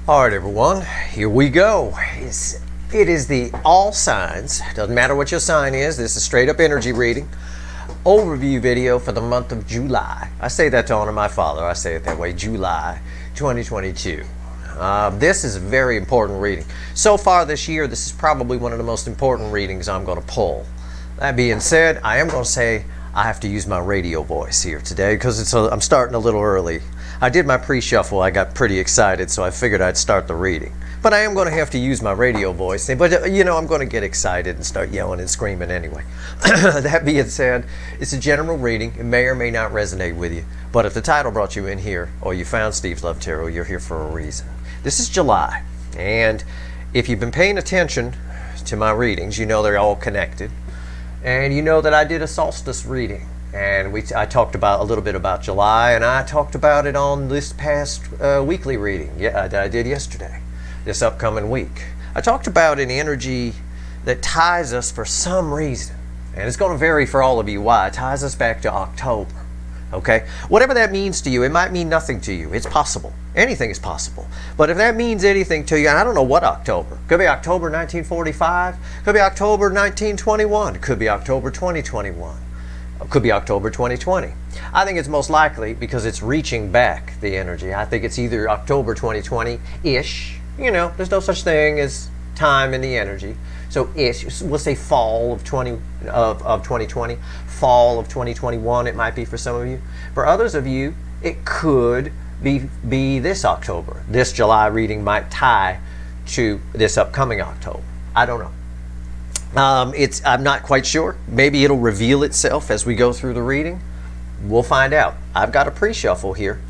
All right, everyone, here we go. It is the all signs, doesn't matter what your sign is, this is straight up energy reading, overview video for the month of July. I say that to honor my father, I say it that way, July 2022. This is a very important reading. So far this year, this is probably one of the most important readings I'm going to pull. That being said, I am going to say I have to use my radio voice here today because I'm starting a little early. I did my pre-shuffle, I got pretty excited, so I figured I'd start the reading. But I am going to have to use my radio voice. But, you know, I'm going to get excited and start yelling and screaming anyway. That being said, it's a general reading. It may or may not resonate with you. But if the title brought you in here, or you found Steve's Love Tarot, you're here for a reason. This is July. And if you've been paying attention to my readings, you know they're all connected. And you know that I did a solstice reading. And I talked about a little bit about July, and I talked about it on this past weekly reading that I did yesterday, this upcoming week. I talked about an energy that ties us for some reason, and it's going to vary for all of you why. It ties us back to October, okay? Whatever that means to you, it might mean nothing to you. It's possible. Anything is possible. But if that means anything to you, and I don't know what October. Could be October 1945, could be October 1921, could be October 2021. Could be October 2020. I think it's most likely because it's reaching back the energy. I think it's either October 2020-ish. You know, there's no such thing as time in the energy. So ish, we'll say fall of 2020, fall of 2021 it might be for some of you. For others of you, it could be this October. This July reading might tie to this upcoming October. I don't know. I'm not quite sure. Maybe it'll reveal itself as we go through the reading. We'll find out. I've got a pre-shuffle here.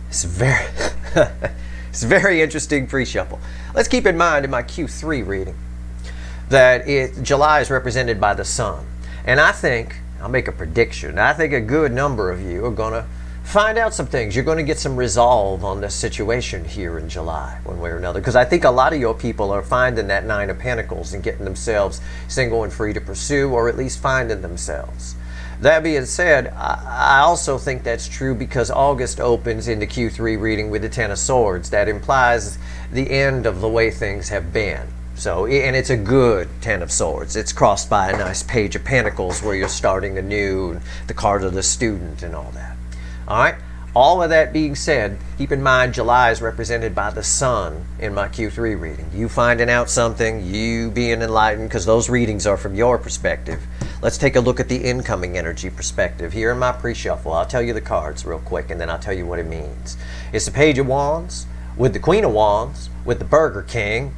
It's it's a very interesting pre-shuffle. Let's keep in mind in my Q3 reading that July is represented by the sun. And I think, I'll make a prediction, I think a good number of you are going to find out some things. You're going to get some resolve on this situation here in July, one way or another. Because I think a lot of your people are finding that Nine of Pentacles and getting themselves single and free to pursue, or at least finding themselves. That being said, I also think that's true because August opens into Q3 reading with the Ten of Swords. That implies the end of the way things have been. So, and it's a good Ten of Swords. It's crossed by a nice Page of Pentacles where you're starting anew, the card of the student and all that. All right, all of that being said, keep in mind July is represented by the sun in my Q3 reading. You finding out something, you being enlightened, because those readings are from your perspective. Let's take a look at the incoming energy perspective. Here in my pre-shuffle, I'll tell you the cards real quick, and then I'll tell you what it means. It's the Page of Wands, with the Queen of Wands, with the Burger King,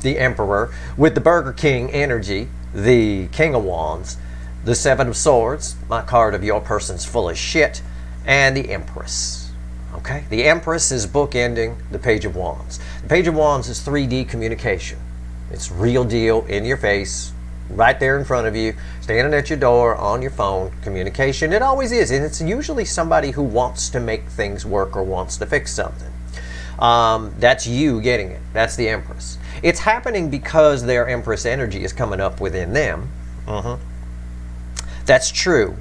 the Emperor, with the Burger King energy, the King of Wands, the Seven of Swords, my card of your person's full of shit, and the Empress. Okay? The Empress is bookending the Page of Wands. The Page of Wands is 3D communication. It's real deal, in your face, right there in front of you, standing at your door, on your phone, communication. It always is, and it's usually somebody who wants to make things work or wants to fix something. That's you getting it. That's the Empress. It's happening because their Empress energy is coming up within them. That's true.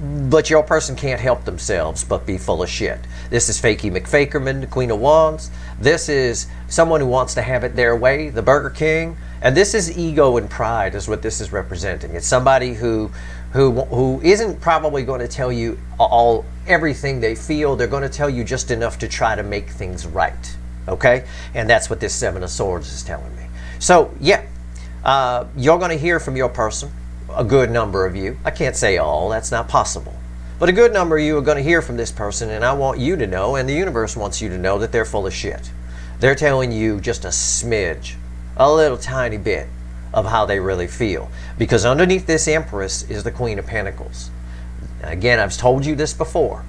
But your person can't help themselves but be full of shit. This is Fakey McFakerman, the Queen of Wands. This is someone who wants to have it their way, the Burger King. And this is ego and pride is what this is representing. It's somebody who isn't probably going to tell you everything they feel. They're going to tell you just enough to try to make things right. Okay? And that's what this Seven of Swords is telling me. So, yeah, you're going to hear from your person. A good number of you. I can't say all, that's not possible. But a good number of you are going to hear from this person, and I want you to know, and the universe wants you to know, that they're full of shit. They're telling you just a smidge, a little tiny bit of how they really feel. Because underneath this Empress is the Queen of Pentacles. Again, I've told you this before.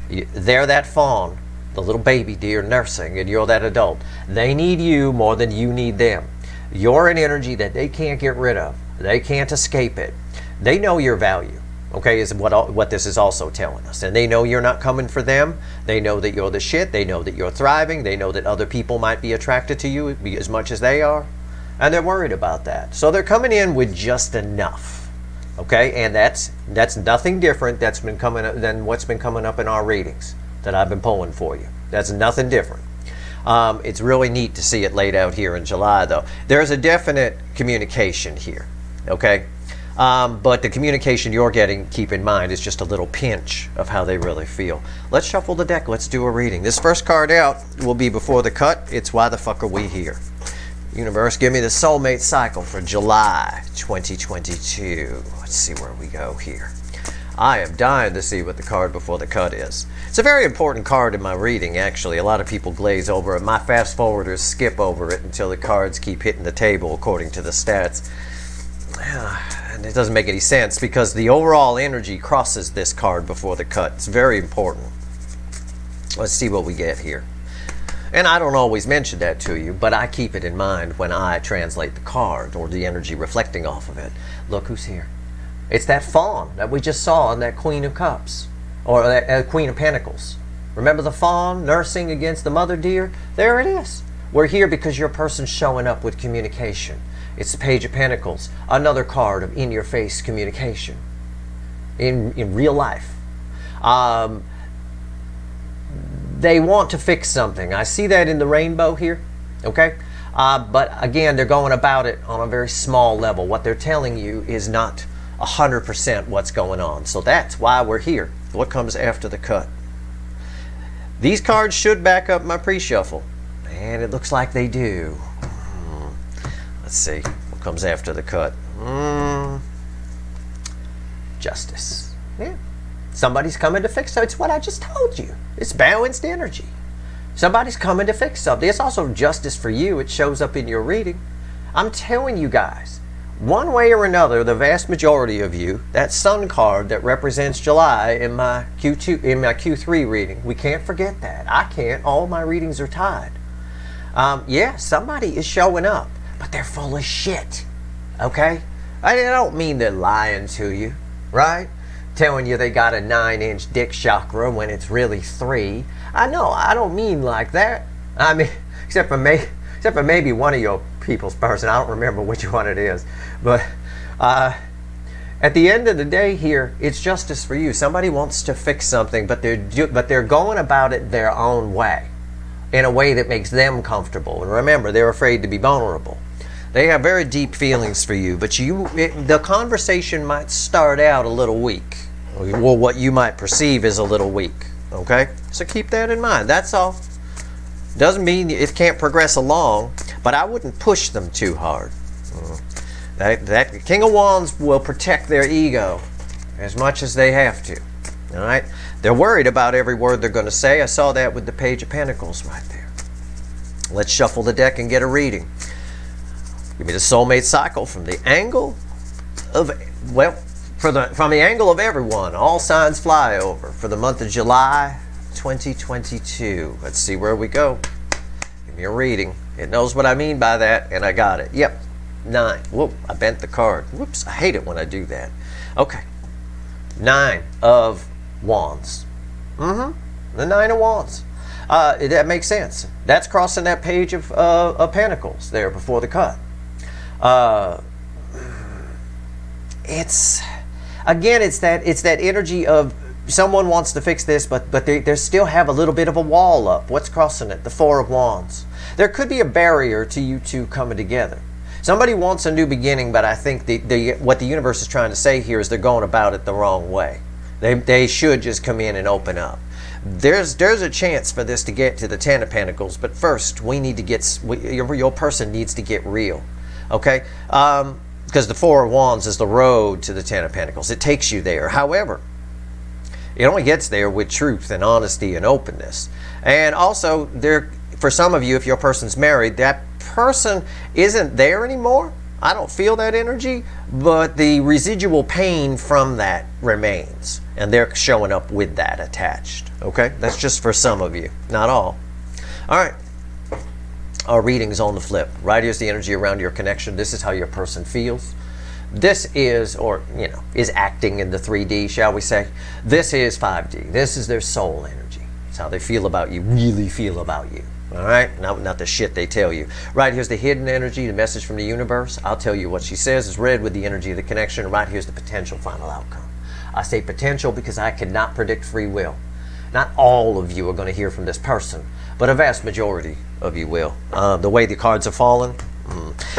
They're that fawn, the little baby deer nursing, and you're that adult. They need you more than you need them. You're an energy that they can't get rid of. They can't escape it. They know your value, okay, is what this is also telling us. And they know you're not coming for them. They know that you're the shit. They know that you're thriving. They know that other people might be attracted to you as much as they are. And they're worried about that. So they're coming in with just enough, okay? And that's nothing different than what's been coming up in our readings that I've been pulling for you. That's nothing different. It's really neat to see it laid out here in July, though. There's a definite communication here, okay? But the communication you're getting, keep in mind, is just a little pinch of how they really feel. Let's shuffle the deck. Let's do a reading. This first card out will be before the cut. It's Why the Fuck Are We Here? Universe, give me the soulmate cycle for July 2022. Let's see where we go here. I am dying to see what the card before the cut is. It's a very important card in my reading, actually. A lot of people glaze over it. My fast forwarders skip over it until the cards keep hitting the table according to the stats. And it doesn't make any sense because the overall energy crosses this card before the cut. It's very important. Let's see what we get here. And I don't always mention that to you, but I keep it in mind when I translate the card or the energy reflecting off of it. Look who's here. It's that fawn that we just saw in that Queen of Cups, or that Queen of Pentacles. Remember the fawn nursing against the mother deer? There it is. We're here because your person's showing up with communication. It's the Page of Pentacles, another card of in-your-face communication in real life. They want to fix something. I see that in the rainbow here, okay? But again, they're going about it on a very small level. What they're telling you is not 100% what's going on. So that's why we're here. What comes after the cut? These cards should back up my pre-shuffle, and it looks like they do. Let's see what comes after the cut. Justice. Yeah. Somebody's coming to fix it. It's what I just told you. It's balanced energy. Somebody's coming to fix something. It's also justice for you. It shows up in your reading. I'm telling you guys, one way or another, the vast majority of you, that sun card that represents July in my Q3 reading, we can't forget that. I can't. All my readings are tied. Yeah, somebody is showing up, but they're full of shit. Okay? I don't mean they're lying to you, right? Telling you they got a 9-inch dick chakra when it's really 3. I know, I don't mean like that. I mean, except for maybe one of your people's person. I don't remember which one it is. But at the end of the day here, it's justice for you. Somebody wants to fix something, but they're going about it their own way, in a way that makes them comfortable. And remember, they're afraid to be vulnerable. They have very deep feelings for you, but the conversation might start out a little weak, or what you might perceive as a little weak. Okay? So keep that in mind. That's all. Doesn't mean it can't progress along, but I wouldn't push them too hard. That King of Wands will protect their ego as much as they have to. All right? They're worried about every word they're going to say. I saw that with the Page of Pentacles right there. Let's shuffle the deck and get a reading. Give me the soulmate cycle from the angle of, well, from the angle of everyone. All signs fly over for the month of July 2022. Let's see where we go. Give me a reading. It knows what I mean by that, and I got it. Yep, 9. Whoop, I bent the card. Whoops, I hate it when I do that. Okay, 9 of Wands. The 9 of Wands. That makes sense. That's crossing that Page of Pentacles there before the cut. It's that energy of someone wants to fix this, but they still have a little bit of a wall up. What's crossing it? The 4 of Wands. There could be a barrier to you two coming together. Somebody wants a new beginning, but I think what the universe is trying to say here is they're going about it the wrong way. They should just come in and open up. There's a chance for this to get to the 10 of Pentacles, but first we need to get your person needs to get real. Okay, because the 4 of Wands is the road to the 10 of Pentacles. It takes you there. However, it only gets there with truth and honesty and openness. And also, for some of you, if your person's married, that person isn't there anymore. I don't feel that energy, but the residual pain from that remains. And they're showing up with that attached. Okay, that's just for some of you, not all. All right. Our reading's on the flip. Right here's the energy around your connection. This is how your person feels. This is, is acting in the 3D, shall we say. This is 5D. This is their soul energy. It's how they feel about you, really feel about you. All right? Not the shit they tell you. Right here's the hidden energy, the message from the universe. I'll tell you what she says is red with the energy of the connection. Right here's the potential final outcome. I say potential because I cannot predict free will. Not all of you are going to hear from this person, but a vast majority of you will. The way the cards have fallen.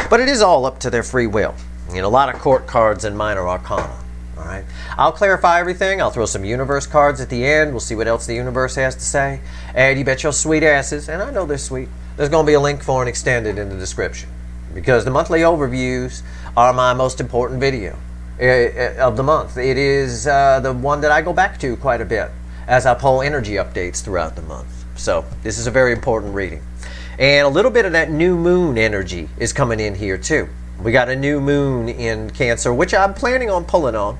But it is all up to their free will. You know, a lot of court cards and minor arcana. All right. I'll clarify everything. I'll throw some universe cards at the end. We'll see what else the universe has to say. And you bet your sweet asses, and I know they're sweet, there's going to be a link for an extended in the description. Because the monthly overviews are my most important video of the month. It is the one that I go back to quite a bit as I pull energy updates throughout the month. So this is a very important reading. And a little bit of that new moon energy is coming in here too. We got a new moon in Cancer, which I'm planning on pulling on.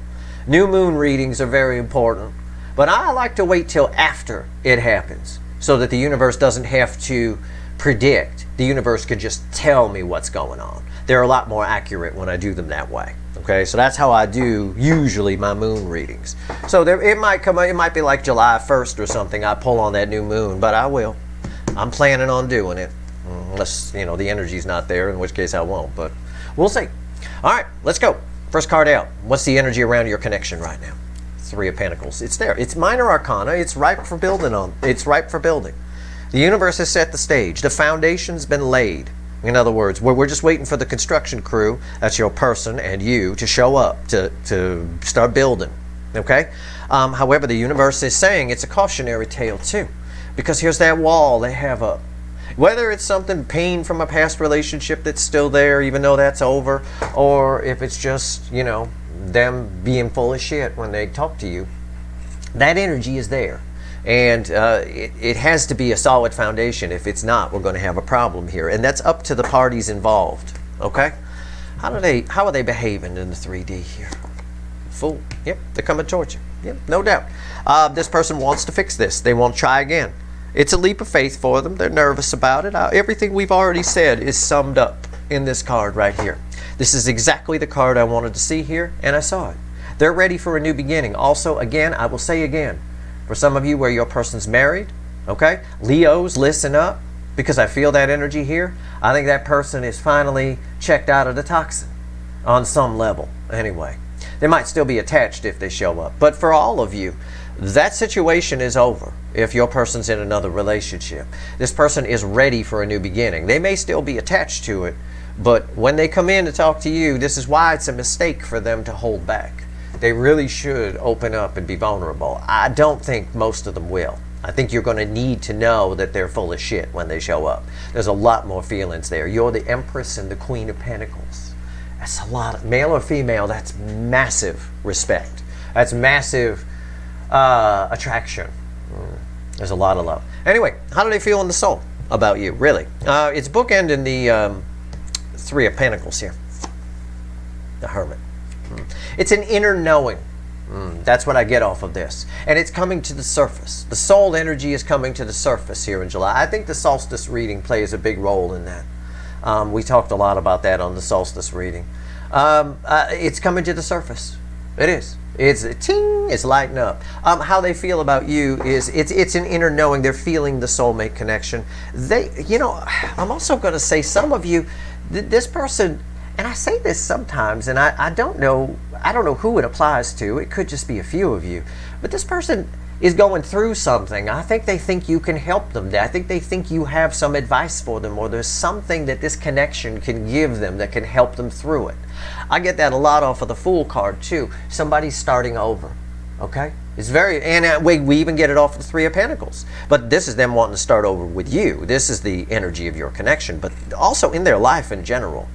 New moon readings are very important, but I like to wait till after it happens so that the universe doesn't have to predict. The universe could just tell me what's going on. They're a lot more accurate when I do them that way. Okay, so that's how I do usually my moon readings. So it might be like July 1st or something. I pull on that new moon, but I will. I'm planning on doing it, unless the energy's not there, in which case I won't. But we'll see. All right, let's go. First card out. What's the energy around your connection right now? Three of Pentacles. It's there. It's minor arcana. It's ripe for building on. It's ripe for building. The universe has set the stage. The foundation's been laid. In other words, we're just waiting for the construction crew, that's your person and you, to show up, to start building. Okay? However, the universe is saying it's a cautionary tale too. Because here's that wall they have up. Whether it's something, pain from a past relationship that's still there, even though that's over, or if it's just, them being full of shit when they talk to you, that energy is there. And it has to be a solid foundation. If it's not, we're going to have a problem here. And that's up to the parties involved. Okay? How are they behaving in the 3D here? Fool. Yep, they're coming towards you. Yep, no doubt. This person wants to fix this. They want to try again. It's a leap of faith for them. They're nervous about it. Everything we've already said is summed up in this card right here. This is exactly the card I wanted to see here, and I saw it. They're ready for a new beginning. Also, again, I will say again, for some of you where your person's married, okay, Leos, listen up, because I feel that energy here. I think that person is finally checked out of the toxin on some level, anyway. They might still be attached if they show up, but for all of you, that situation is over if your person's in another relationship. This person is ready for a new beginning. They may still be attached to it, but when they come in to talk to you, this is why it's a mistake for them to hold back. They really should open up and be vulnerable. I don't think most of them will. I think you're going to need to know that they're full of shit when they show up. There's a lot more feelings there. You're the Empress and the Queen of Pentacles. That's a lot of, male or female, that's massive respect. That's massive attraction. There's a lot of love. Anyway, how do they feel in the soul about you, really? It's bookending the Three of Pentacles here. The Hermit. It's an inner knowing. That's what I get off of this. And it's coming to the surface. The soul energy is coming to the surface here in July. I think the solstice reading plays a big role in that. We talked a lot about that on the solstice reading. It's coming to the surface. It is. It's ting, it's lighting up. How they feel about you is it's an inner knowing. They're feeling the soulmate connection. I'm also going to say some of you, this person, and I say this sometimes, and I don't know who it applies to. It could just be a few of you, but this person is going through something. I think they think you can help them. I think they think you have some advice for them, or there's something that this connection can give them that can help them through it. I get that a lot off of the Fool card too. Somebody's starting over. Okay? It's very, and we even get it off of the Three of Pentacles. But this is them wanting to start over with you. This is the energy of your connection, but also in their life in general.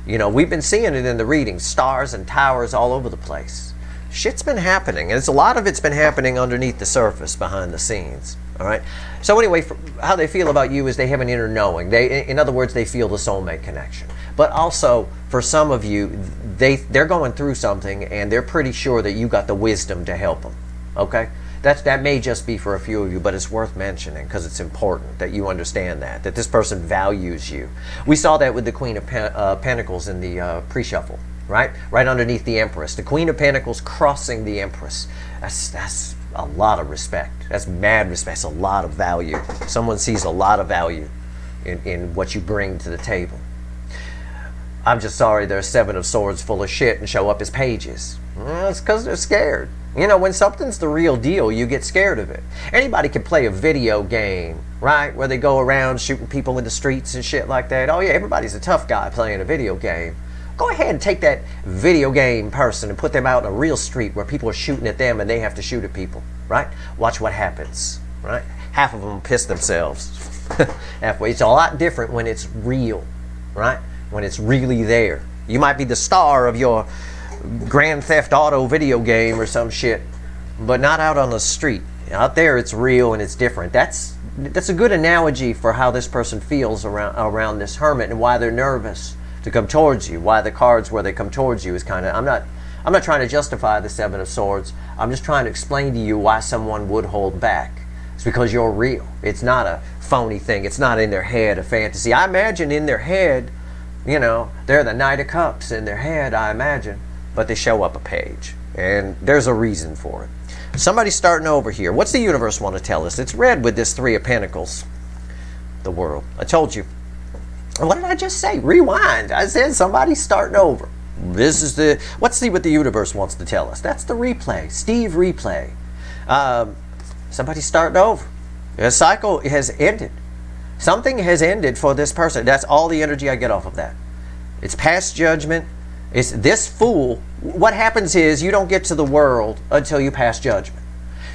We've been seeing it in the readings, stars and towers all over the place. Shit's been happening, and a lot of it's been happening underneath the surface, behind the scenes. All right. So anyway, how they feel about you is they have an inner knowing. In other words, they feel the soulmate connection. But also, for some of you, they're going through something, and they're pretty sure that you got the wisdom to help them. Okay. That may just be for a few of you, but it's worth mentioning because it's important that you understand that this person values you. We saw that with the Queen of Pentacles in the pre-shuffle, right? Right underneath the Empress. The Queen of Pentacles crossing the Empress. That's a lot of respect. That's mad respect. That's a lot of value. Someone sees a lot of value in what you bring to the table. I'm just sorry there's Seven of Swords full of shit and show up as pages. Well, it's because they're scared. You know, when something's the real deal, you get scared of it. Anybody can play a video game, right? Where they go around shooting people in the streets and shit like that. Oh yeah, everybody's a tough guy playing a video game. Go ahead and take that video game person and put them out in a real street where people are shooting at them and they have to shoot at people, right? Watch what happens, right? Half of them piss themselves halfway. It's a lot different when it's real, right? When it's really there. You might be the star of your Grand Theft Auto video game or some shit, but not out on the street. Out there it's real and it's different. That's a good analogy for how this person feels around this hermit and why they're nervous to come towards you. Why the cards where they come towards you is kind of, I'm not trying to justify the Seven of Swords. I'm just trying to explain to you why someone would hold back. It's because you're real. It's not a phony thing. It's not in their head, a fantasy. I imagine in their head, you know, they're the Knight of Cups in their head, I imagine. But they show up a page, and there's a reason for it. Somebody's starting over here. What's the universe want to tell us? It's red with this Three of Pentacles. The world. I told you. What did I just say? Rewind. I said somebody's starting over. This is the... Let's see what the universe wants to tell us. That's the replay. Steve replay. Somebody's starting over. A cycle has ended. Something has ended for this person. That's all the energy I get off of that. It's past judgment. It's this fool. What happens is you don't get to the world until you pass judgment.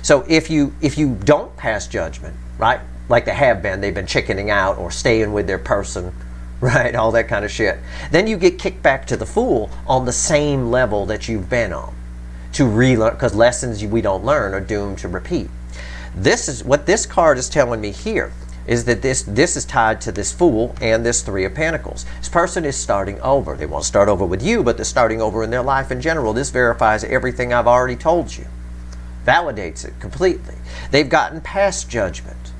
So if you don't pass judgment, right, like they have been, they've been chickening out or staying with their person, right, all that kind of shit, then you get kicked back to the fool on the same level that you've been on to relearn, because lessons we don't learn are doomed to repeat. This is what this card is telling me here. Is that this is tied to this fool and this Three of Pentacles. This person is starting over. They won't start over with you, but they're starting over in their life in general. This verifies everything I've already told you. Validates it completely. They've gotten past judgment.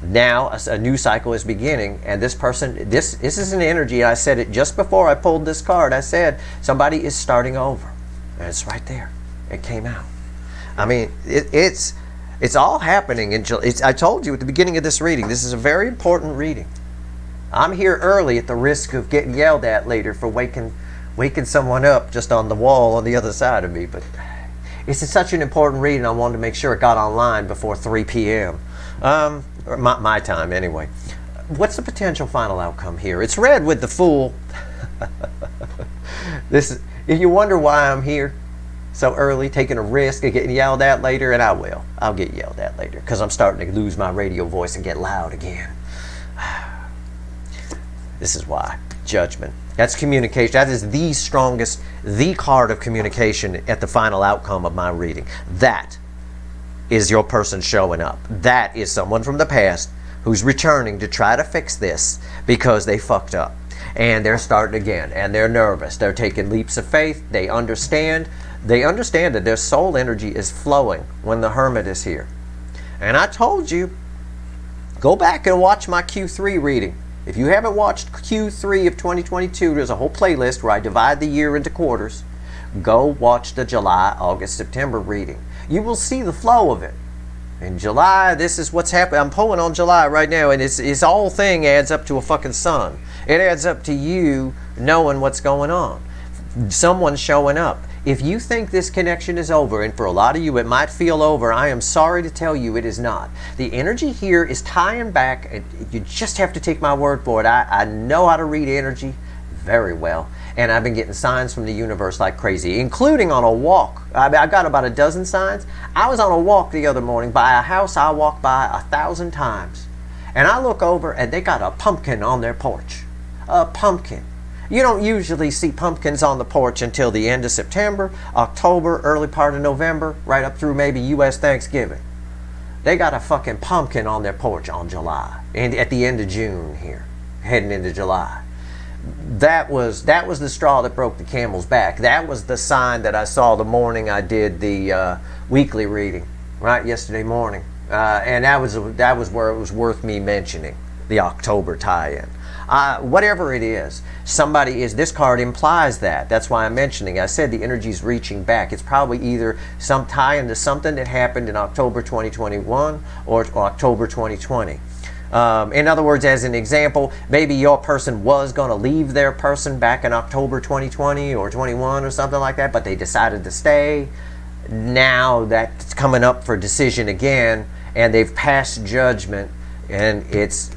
Now a new cycle is beginning, and this person, this is an energy. I said it just before I pulled this card. I said somebody is starting over, and it's right there. It came out. I mean, it's all happening. I told you at the beginning of this reading, this is a very important reading. I'm here early at the risk of getting yelled at later for waking someone up just on the wall on the other side of me. But it's such an important reading, I wanted to make sure it got online before 3 p.m. My time anyway. What's the potential final outcome here? It's red with the Fool. If you wonder why I'm here so early, taking a risk of getting yelled at later, and I'll get yelled at later because I'm starting to lose my radio voice and get loud again. This is why. Judgment. That's communication. That is the strongest, the card of communication at the final outcome of my reading. That is your person showing up. That is someone from the past who's returning to try to fix this because they fucked up. And they're starting again, and they're nervous. They're taking leaps of faith. They understand that their soul energy is flowing when the Hermit is here. And I told you, go back and watch my Q3 reading. If you haven't watched Q3 of 2022, there's a whole playlist where I divide the year into quarters. Go watch the July, August, September reading. You will see the flow of it. In July, this is what's happening. I'm pulling on July right now, and it's whole thing adds up to a fucking sun. It adds up to you knowing what's going on. Someone showing up. If you think this connection is over, and for a lot of you it might feel over, I am sorry to tell you it is not. The energy here is tying back, and you just have to take my word for it. I know how to read energy very well, and I've been getting signs from the universe like crazy, including on a walk. I got about a dozen signs. I was on a walk the other morning by a house I walked by 1,000 times, and I look over and they got a pumpkin on their porch. A pumpkin. You don't usually see pumpkins on the porch until the end of September, October, early part of November, right up through maybe U.S. Thanksgiving. They got a fucking pumpkin on their porch on July, and at the end of June here, heading into July. That was the straw that broke the camel's back. That was the sign that I saw the morning I did the weekly reading, right, yesterday morning. And that was where it was worth me mentioning, the October tie-in. Whatever it is, this card implies that. That's why I'm mentioning. I said the energy's reaching back. It's probably either some tie into something that happened in October 2021 or October 2020. In other words, as an example, maybe your person was going to leave their person back in October 2020 or 21 or something like that, but they decided to stay. now that's coming up for decision again, and they've passed judgment, and it's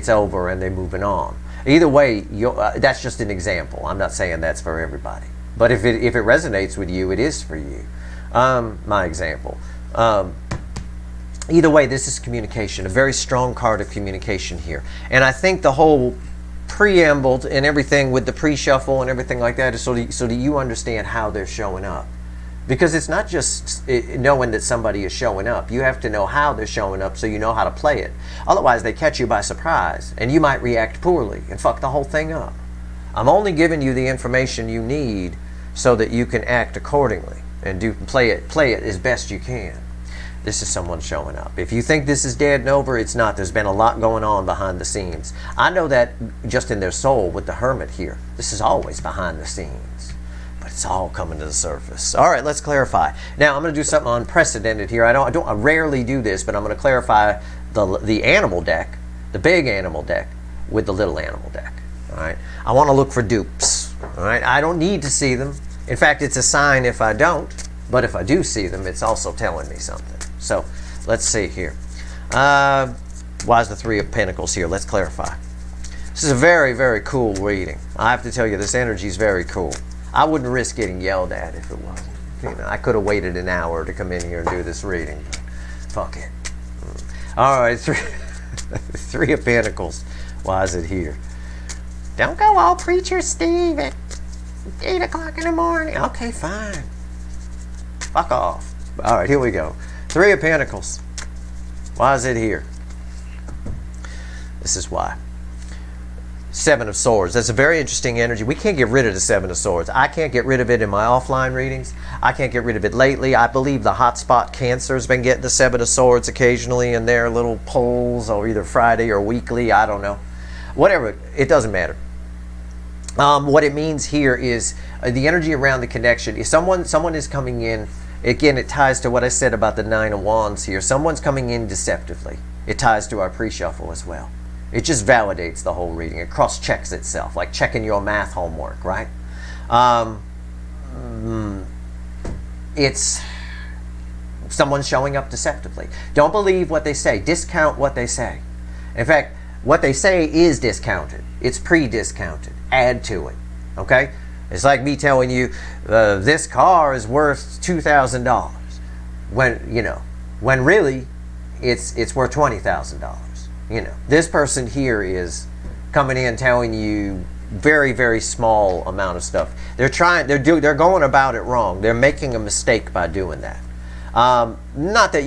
over, and they're moving on. Either way, that's just an example. I'm not saying that's for everybody, but if it resonates with you, it is for you. My example. Either way, this is communication, a very strong card of communication here. And I think the whole preamble and everything with the pre-shuffle and everything like that is so that you understand how they're showing up. Because it's not just knowing that somebody is showing up. You have to know how they're showing up so you know how to play it. Otherwise, they catch you by surprise, and you might react poorly and fuck the whole thing up. I'm only giving you the information you need so that you can act accordingly and play it as best you can. This is someone showing up. If you think this is dead and over, it's not. There's been a lot going on behind the scenes. I know that just in their soul with the Hermit here. This is always behind the scenes. But it's all coming to the surface. All right, let's clarify. Now, I'm going to do something unprecedented here. I rarely do this, but I'm going to clarify the animal deck, the big animal deck, with the little animal deck. All right? I want to look for dupes. All right? I don't need to see them. In fact, it's a sign if I don't. But if I do see them, it's also telling me something. So, let's see here. Why is the Three of Pentacles here? Let's clarify. This is a very, very cool reading. I have to tell you, this energy is very cool. I wouldn't risk getting yelled at if it wasn't. You know, I could have waited an hour to come in here and do this reading, but fuck it. All right, Three of Pentacles. Why is it here? Don't go all Preacher Steve at 8 o'clock in the morning. Okay, fine. Fuck off. All right, here we go. Three of Pentacles. Why is it here? This is why. Seven of Swords. That's a very interesting energy. We can't get rid of the Seven of Swords. I can't get rid of it in my offline readings. I can't get rid of it lately. I believe the hotspot Cancer has been getting the Seven of Swords occasionally in their little polls, or either Friday or weekly. I don't know. Whatever. It doesn't matter. What it means here is the energy around the connection. If someone is coming in, again, it ties to what I said about the Nine of Wands here. Someone's coming in deceptively. It ties to our pre-shuffle as well. It just validates the whole reading. It cross-checks itself, like checking your math homework, right? It's someone showing up deceptively. Don't believe what they say. Discount what they say. In fact, what they say is discounted. It's pre-discounted. Add to it, okay? It's like me telling you, this car is worth $2,000, when really it's worth $20,000. You know, this person here is coming in telling you very, very small amount of stuff. They're going about it wrong. They're making a mistake by doing that. Not that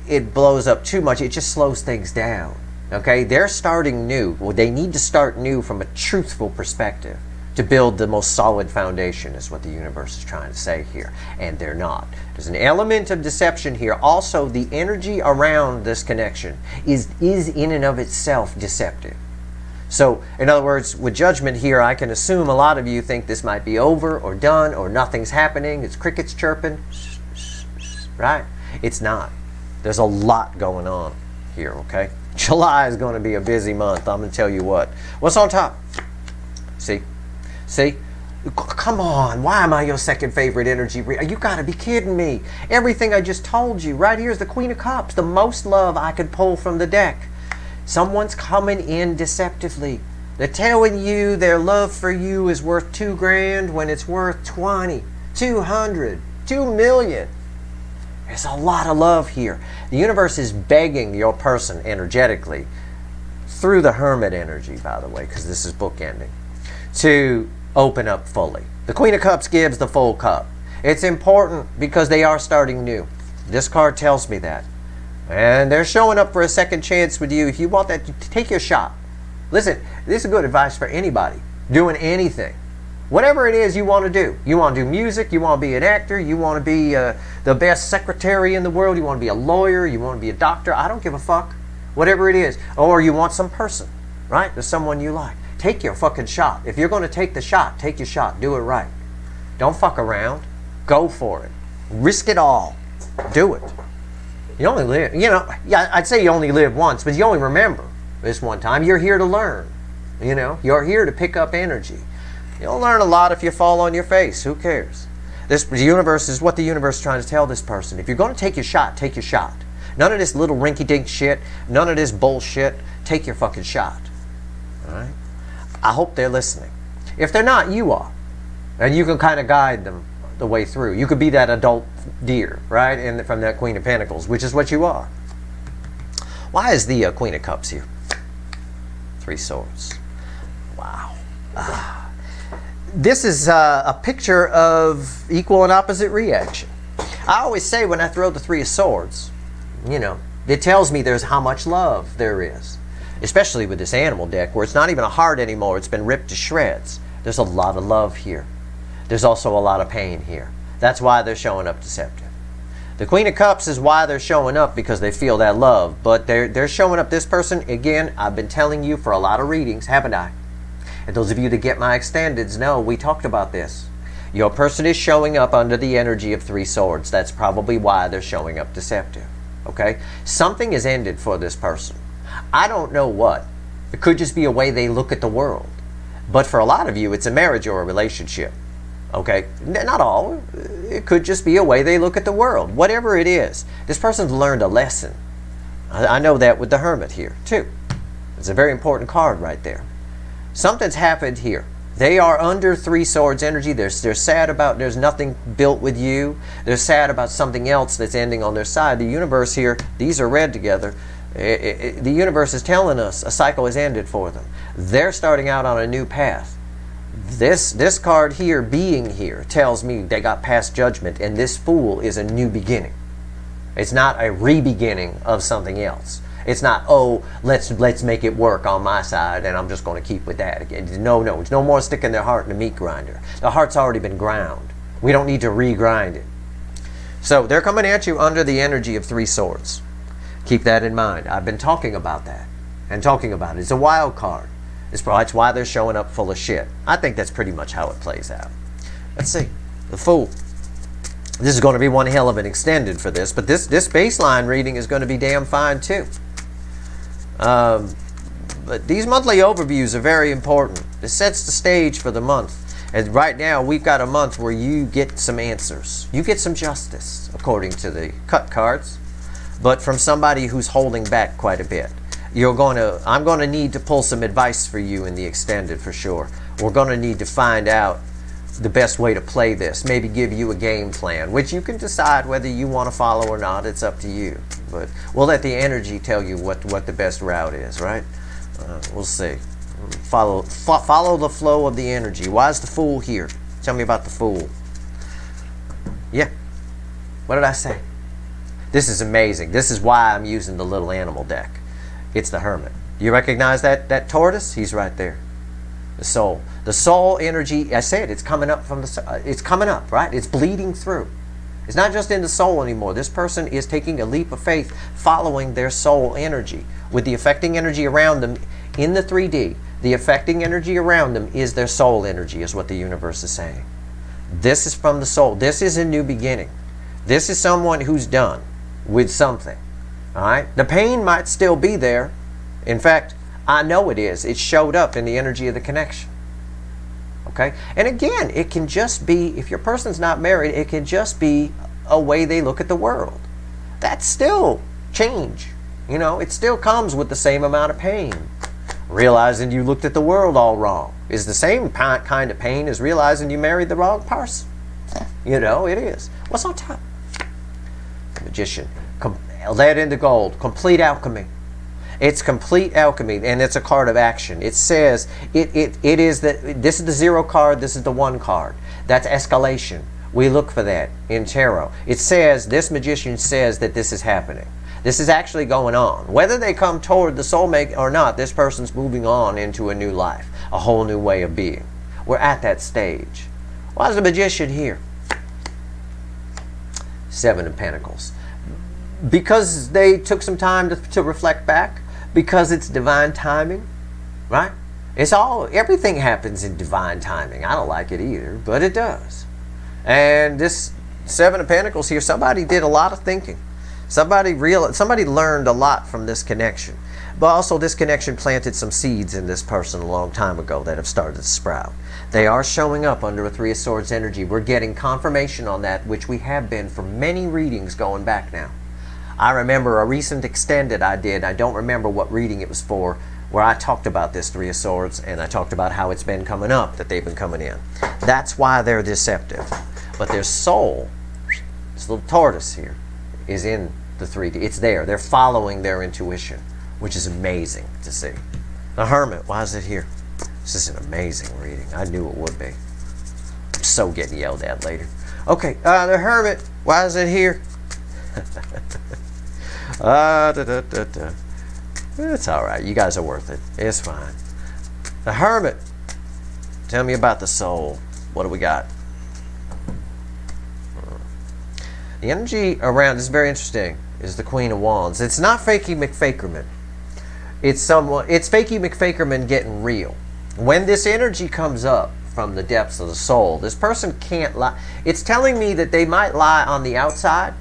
it blows up too much. It just slows things down. Okay, they're starting new. Well, they need to start new from a truthful perspective to build the most solid foundation, is what the universe is trying to say here. And they're not. There's an element of deception here. Also, the energy around this connection is in and of itself deceptive. So, in other words, with judgment here, I can assume a lot of you think this might be over or done or nothing's happening. It's crickets chirping. Right? It's not. There's a lot going on here, okay? July is going to be a busy month. I'm going to tell you what. What's on top? See? See? Come on. Why am I your second favorite energy? You got to be kidding me. Everything I just told you. Right here is the Queen of Cups. The most love I could pull from the deck. Someone's coming in deceptively. They're telling you their love for you is worth $2,000 when it's worth 20, 200, 2 million. There's a lot of love here. The universe is begging your person energetically, through the Hermit energy, by the way, because this is bookending, to open up fully. The Queen of Cups gives the full cup. It's important because they are starting new. This card tells me that. And they're showing up for a second chance with you. If you want that, take your shot. Listen, this is good advice for anybody doing anything. Whatever it is you want to do. You want to do music, you want to be an actor, you want to be the best secretary in the world, you want to be a lawyer, you want to be a doctor, I don't give a fuck. Whatever it is. Or you want some person, right? There's someone you like. Take your fucking shot. If you're going to take the shot, take your shot. Do it right. Don't fuck around. Go for it. Risk it all. Do it. You only live, yeah, I'd say you only live once, but you only remember this one time. You're here to learn. You're here to pick up energy. You'll learn a lot if you fall on your face. Who cares? The universe is what the universe is trying to tell this person. If you're going to take your shot, take your shot. None of this little rinky-dink shit. None of this bullshit. Take your fucking shot. All right? I hope they're listening. If they're not, you are. And you can kind of guide them the way through. You could be that adult deer, right? And from that Queen of Pentacles, which is what you are. Why is the Queen of Cups here? 3 swords. Wow. This is a picture of equal and opposite reaction. I always say when I throw the 3 of swords, you know, it tells me there's how much love there is. Especially with this animal deck where it's not even a heart anymore. It's been ripped to shreds. There's a lot of love here. There's also a lot of pain here. That's why they're showing up deceptive. The Queen of Cups is why they're showing up, because they feel that love. But they're showing up. This person, again, I've been telling you for a lot of readings, haven't I? And those of you that get my extendeds know we talked about this. Your person is showing up under the energy of 3 swords. That's probably why they're showing up deceptive. Okay? Something is ended for this person. I don't know what. It could just be a way they look at the world. But for a lot of you, it's a marriage or a relationship. Okay? Not all. It could just be a way they look at the world. Whatever it is. This person's learned a lesson. I know that with the Hermit here, too. It's a very important card right there. Something's happened here. They are under 3 swords energy. They're sad about there's nothing built with you. They're sad about something else that's ending on their side. The universe here, these are read together. The universe is telling us a cycle has ended for them. They're starting out on a new path. This card here, being here, tells me they got past judgment, and this Fool is a new beginning. It's not a re-beginning of something else. It's not, oh, let's make it work on my side, and I'm just going to keep with that again. No, it's no more sticking their heart in a meat grinder. The heart's already been ground. We don't need to re-grind it. So they're coming at you under the energy of 3 swords. Keep that in mind. I've been talking about that and talking about it. It's a wild card. It's why they're showing up full of shit. I think that's pretty much how it plays out. Let's see. The Fool. This is going to be one hell of an extended for this, but this baseline reading is going to be damn fine too. But these monthly overviews are very important. It sets the stage for the month. And right now, we've got a month where you get some answers. You get some justice, according to the cut cards, but from somebody who's holding back quite a bit. I'm going to need to pull some advice for you in the extended for sure. We're going to need to find out the best way to play this. Maybe give you a game plan, which you can decide whether you want to follow or not. It's up to you. But we'll let the energy tell you what the best route is, right? We'll see. Follow the flow of the energy. Why is the Fool here? Tell me about the Fool. Yeah. What did I say? This is amazing. This is why I'm using the little animal deck. It's the Hermit. You recognize that tortoise? He's right there. The soul. The soul energy, I said, it's coming up from the, it's coming up, right? It's bleeding through. It's not just in the soul anymore. This person is taking a leap of faith following their soul energy. With the affecting energy around them in the 3D, the affecting energy around them is their soul energy, is what the universe is saying. This is from the soul. This is a new beginning. This is someone who's done with something. All right? The pain might still be there. In fact, I know it is. It showed up in the energy of the connection. Okay? And again, it can just be, if your person's not married, it can just be a way they look at the world. That's still change. You know, it still comes with the same amount of pain. Realizing you looked at the world all wrong is the same kind of pain as realizing you married the wrong person. You know, it is. What's on top? Magician. Lead into gold. Complete alchemy. It's complete alchemy, and it's a card of action. It says it is that this is the 0 card, this is the 1 card. That's escalation. We look for that in tarot. It says, this magician says that this is happening. This is actually going on. Whether they come toward the soulmate or not, this person's moving on into a new life, a whole new way of being. We're at that stage. Why is the magician here? 7 of Pentacles. Because they took some time to reflect back, because it's divine timing, right? Everything happens in divine timing. I don't like it either, but it does. And this 7 of Pentacles here, somebody did a lot of thinking. Somebody learned a lot from this connection. But also this connection planted some seeds in this person a long time ago that have started to sprout. They are showing up under a Three of Swords energy. We're getting confirmation on that, which we have been for many readings going back now. I remember a recent extended I did, I don't remember what reading it was for, where I talked about this Three of Swords, and I talked about how it's been coming up, that they've been coming in. That's why they're deceptive. But their soul, this little tortoise here, is in the 3D. It's there. They're following their intuition, which is amazing to see. The Hermit, why is it here? This is an amazing reading. I knew it would be. I'm so getting yelled at later. Okay, the Hermit, why is it here? It's all right. You guys are worth it. It's fine. The Hermit. Tell me about the soul. What do we got? The energy around, this is very interesting, is the Queen of Wands. It's not Fakey McFakerman. It's Fakey McFakerman getting real. When this energy comes up from the depths of the soul, this person can't lie. It's telling me that they might lie on the outside,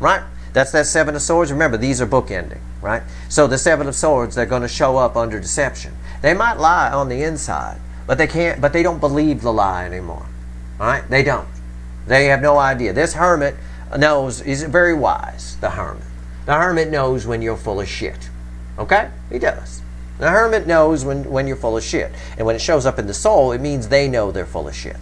right? That's that Seven of Swords. Remember, these are bookending, right? So the Seven of Swords, they're going to show up under deception. They might lie on the inside, but they don't believe the lie anymore, all right? They don't. They have no idea. This Hermit knows, is very wise, the Hermit. The Hermit knows when you're full of shit, okay? He does. The Hermit knows when you're full of shit. And when it shows up in the soul, it means they know they're full of shit.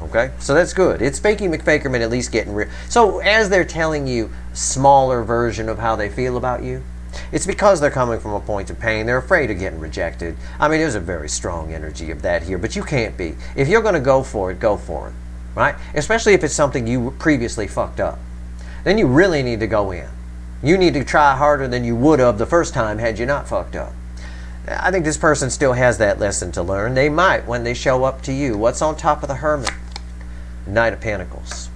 Okay? So that's good. It's Fakey McFakerman at least getting real. So as they're telling you a smaller version of how they feel about you, it's because they're coming from a point of pain. They're afraid of getting rejected. I mean, there's a very strong energy of that here, but you can't be. If you're going to go for it, go for it. Right? Especially if it's something you previously fucked up. Then you really need to go in. You need to try harder than you would have the first time had you not fucked up. I think this person still has that lesson to learn. They might when they show up to you. What's on top of the Hermit? Knight of Pentacles.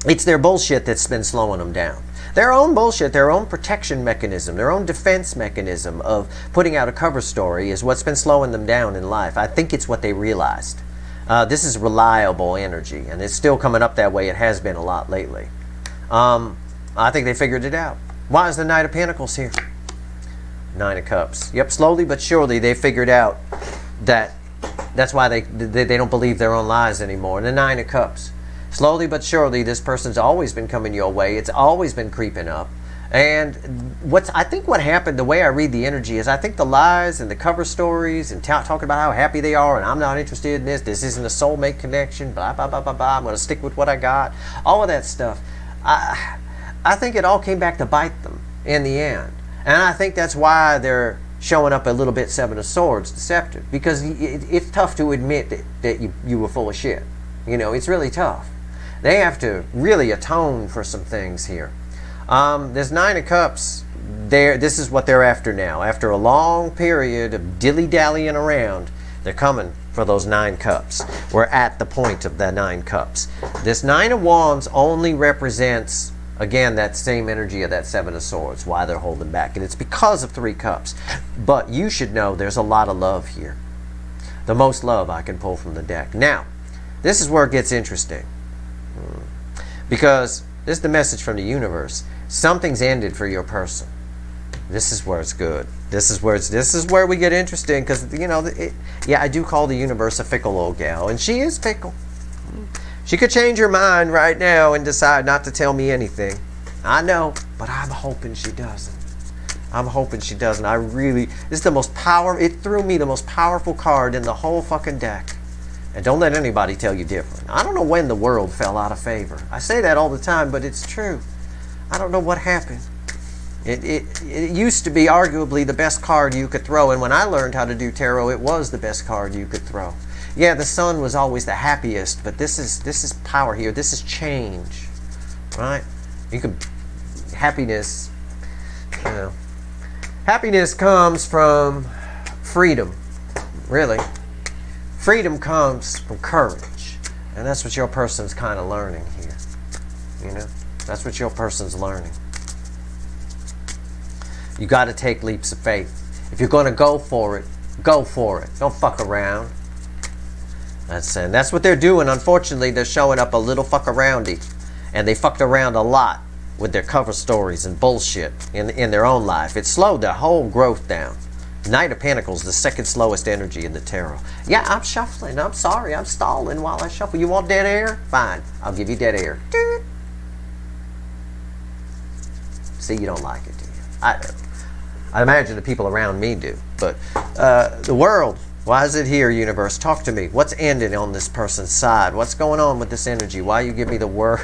It's their bullshit that's been slowing them down. Their own bullshit, their own protection mechanism, their own defense mechanism of putting out a cover story is what's been slowing them down in life. I think it's what they realized. This is reliable energy, and it's still coming up that way. It has been a lot lately. I think they figured it out. Why is the Knight of Pentacles here? Nine of Cups. Yep, slowly but surely they figured out that that's why they don't believe their own lies anymore. And the Nine of Cups. Slowly but surely this person's always been coming your way. It's always been creeping up. And I think what happened, the way I read the energy is I think the lies and the cover stories and talking about how happy they are and I'm not interested in this isn't a soulmate connection, blah, blah, blah, blah, blah, I'm going to stick with what I got. All of that stuff. I think it all came back to bite them in the end. And I think that's why they're showing up a little bit Seven of Swords deceptive. Because it's tough to admit that you were full of shit. You know, it's really tough. They have to really atone for some things here. This Nine of Cups, this is what they're after now. After a long period of dilly-dallying around, they're coming for those 9 cups. We're at the point of the 9 cups. This Nine of Wands only represents, again, that same energy of that Seven of Swords, why they're holding back. And it's because of 3 cups. But you should know there's a lot of love here. The most love I can pull from the deck. Now, this is where it gets interesting. Because this is the message from the universe. Something's ended for your person. This is where it's good. This is where we get interesting, because you know, yeah, I do call the universe a fickle old gal, and she is fickle. She could change her mind right now and decide not to tell me anything. I know, but I'm hoping she doesn't. I'm hoping she doesn't. I really, this is the most powerful. It threw me the most powerful card in the whole fucking deck. And don't let anybody tell you different. I don't know when the world fell out of favor. I say that all the time, but it's true. I don't know what happened. It used to be arguably the best card you could throw, and when I learned how to do tarot, it was the best card you could throw. Yeah, the sun was always the happiest, but this is power here. This is change, right? You can happiness. You know, happiness comes from freedom, really. Freedom comes from courage, and that's what your person's kind of learning here. You know, that's what your person's learning. You got to take leaps of faith. If you're going to go for it, go for it. Don't fuck around. That's what they're doing. Unfortunately, they're showing up a little fuck aroundy, and they fucked around a lot with their cover stories and bullshit in their own life. It slowed their whole growth down. Knight of Pentacles, the second slowest energy in the tarot. Yeah, I'm shuffling. I'm sorry. I'm stalling while I shuffle. You want dead air? Fine. I'll give you dead air. See, you don't like it, do you? I imagine the people around me do. But the world, why is it here, universe? Talk to me. What's ending on this person's side? What's going on with this energy? Why you give me the word?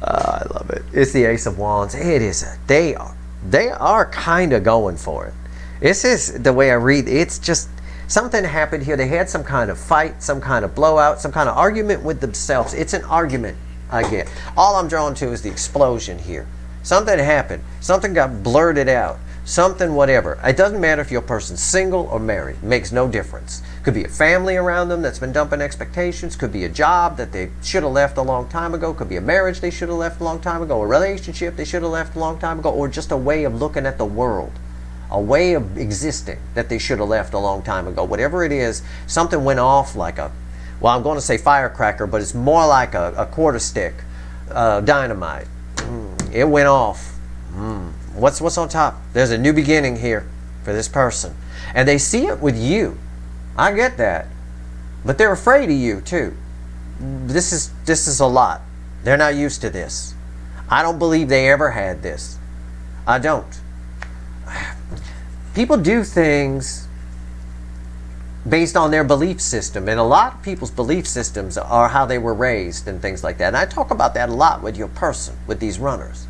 I love it. It's the Ace of Wands. It is. They are kind of going for it. This is the way I read. It's just something happened here. They had some kind of fight, some kind of blowout, some kind of argument with themselves. It's an argument, I get. All I'm drawn to is the explosion here. Something happened. Something got blurted out. Something, whatever. It doesn't matter if your person's single or married. It makes no difference. Could be a family around them that's been dumping expectations. Could be a job that they should have left a long time ago. Could be a marriage they should have left a long time ago. A relationship they should have left a long time ago. Or just a way of looking at the world. A way of existing that they should have left a long time ago. Whatever it is, something went off like a, well, I'm going to say firecracker, but it's more like a quarter stick. Dynamite. It went off. What's on top? There's a new beginning here for this person. And they see it with you. I get that. But they're afraid of you too. This is a lot. They're not used to this. I don't believe they ever had this. I don't. People do things based on their belief system. And a lot of people's belief systems are how they were raised and things like that. And I talk about that a lot with your person, with these runners.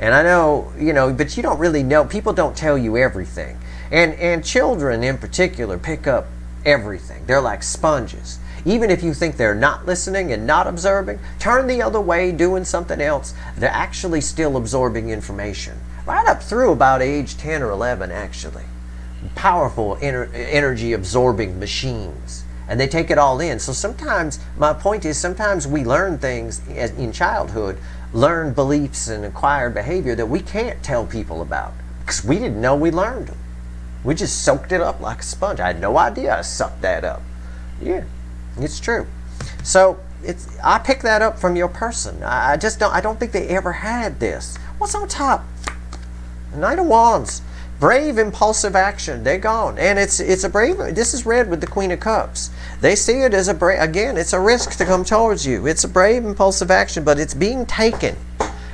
And I know, you know, but you don't really know. People don't tell you everything. And children in particular pick up everything. They're like sponges. Even if you think they're not listening and not observing, turn the other way, doing something else, they're actually still absorbing information. Right up through about age 10 or 11, actually. Powerful energy absorbing machines. And they take it all in. So sometimes, my point is, sometimes we learn things in childhood, learn beliefs and acquired behavior that we can't tell people about because we didn't know we learned them. We just soaked it up like a sponge. I had no idea I sucked that up. Yeah, it's true. So I picked that up from your person. I don't think they ever had this. What's on top? Knight of Wands. Brave, impulsive action. They're gone. And it's a brave, this is read with the Queen of Cups. They see it as a brave, again, it's a risk to come towards you. It's a brave, impulsive action, but it's being taken.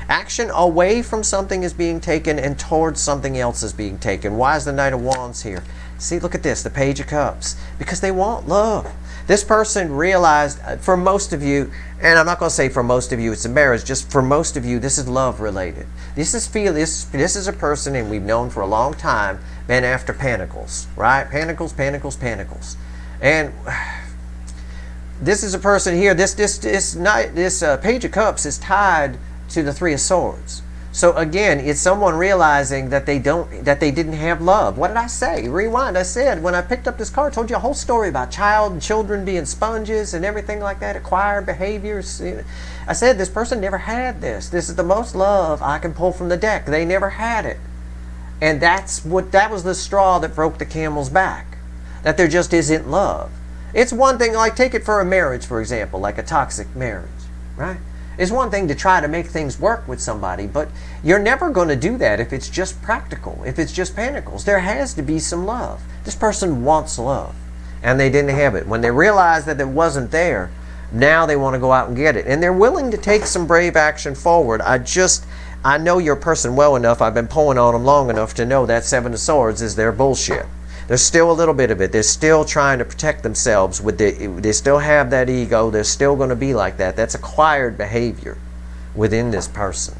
Action away from something is being taken and towards something else is being taken. Why is the Knight of Wands here? See, look at this, the Page of Cups. Because they want love. This person realized, for most of you, and I'm not going to say for most of you it's a marriage, just for most of you, this is love related. This is a person, and we've known for a long time, been after pentacles, right? Pentacles, pentacles, pentacles. And this is a person here, this Page of Cups is tied to the Three of Swords. So again, it's someone realizing that they didn't have love. What did I say? Rewind. I said, when I picked up this card, I told you a whole story about children being sponges and everything like that, acquired behaviors. I said this person never had this. This is the most love I can pull from the deck. They never had it. And that was the straw that broke the camel's back. That there just isn't love. It's one thing, like take it for a marriage, for example, like a toxic marriage, right? It's one thing to try to make things work with somebody, but you're never going to do that if it's just practical, if it's just pentacles. There has to be some love. This person wants love, and they didn't have it. When they realized that it wasn't there, now they want to go out and get it. And they're willing to take some brave action forward. I know your person well enough, I've been pulling on them long enough to know that Seven of Swords is their bullshit. There's still a little bit of it. They're still trying to protect themselves. They still have that ego. They're still going to be like that. That's acquired behavior within this person.